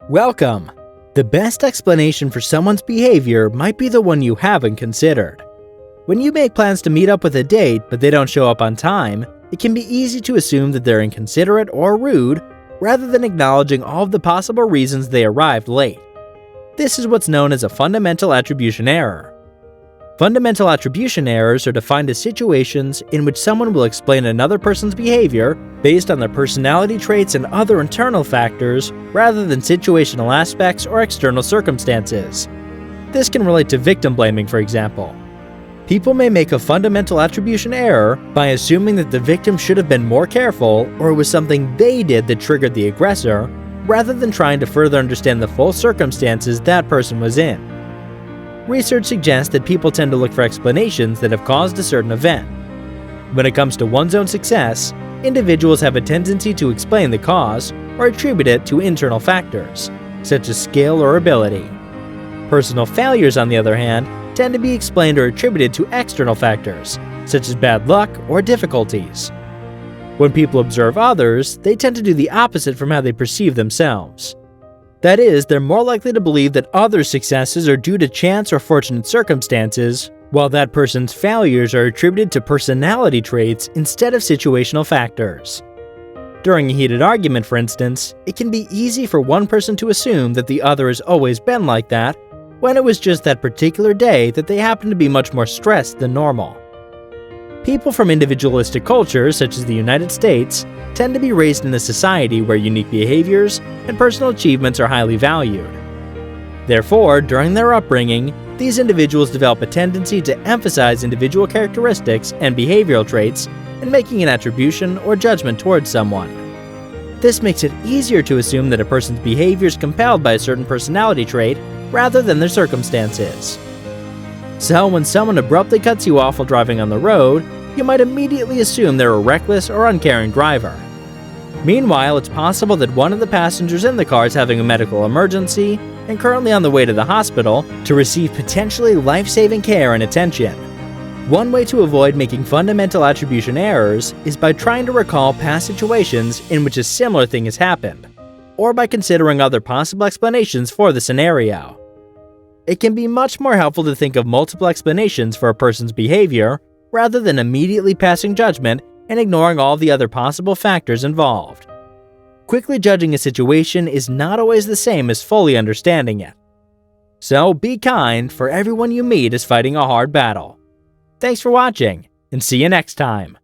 Welcome! The best explanation for someone's behavior might be the one you haven't considered. When you make plans to meet up with a date but they don't show up on time, it can be easy to assume that they're inconsiderate or rude rather than acknowledging all of the possible reasons they arrived late. This is what's known as a fundamental attribution error. Fundamental attribution errors are defined as situations in which someone will explain another person's behavior based on their personality traits and other internal factors rather than situational aspects or external circumstances. This can relate to victim blaming, for example. People may make a fundamental attribution error by assuming that the victim should have been more careful or it was something they did that triggered the aggressor, rather than trying to further understand the full circumstances that person was in. Research suggests that people tend to look for explanations that have caused a certain event. When it comes to one's own success, individuals have a tendency to explain the cause or attribute it to internal factors, such as skill or ability. Personal failures, on the other hand, tend to be explained or attributed to external factors, such as bad luck or difficulties. When people observe others, they tend to do the opposite from how they perceive themselves. That is, they're more likely to believe that others' successes are due to chance or fortunate circumstances, while that person's failures are attributed to personality traits instead of situational factors. During a heated argument, for instance, it can be easy for one person to assume that the other has always been like that, when it was just that particular day that they happened to be much more stressed than normal. People from individualistic cultures, such as the United States, tend to be raised in a society where unique behaviors and personal achievements are highly valued. Therefore, during their upbringing, these individuals develop a tendency to emphasize individual characteristics and behavioral traits in making an attribution or judgment towards someone. This makes it easier to assume that a person's behavior is compelled by a certain personality trait rather than their circumstances. So when someone abruptly cuts you off while driving on the road, you might immediately assume they're a reckless or uncaring driver. Meanwhile, it's possible that one of the passengers in the car is having a medical emergency and currently on the way to the hospital to receive potentially life-saving care and attention. One way to avoid making fundamental attribution errors is by trying to recall past situations in which a similar thing has happened, or by considering other possible explanations for the scenario. It can be much more helpful to think of multiple explanations for a person's behavior rather than immediately passing judgment and ignoring all the other possible factors involved. Quickly judging a situation is not always the same as fully understanding it. So be kind, for everyone you meet is fighting a hard battle. Thanks for watching, and see you next time.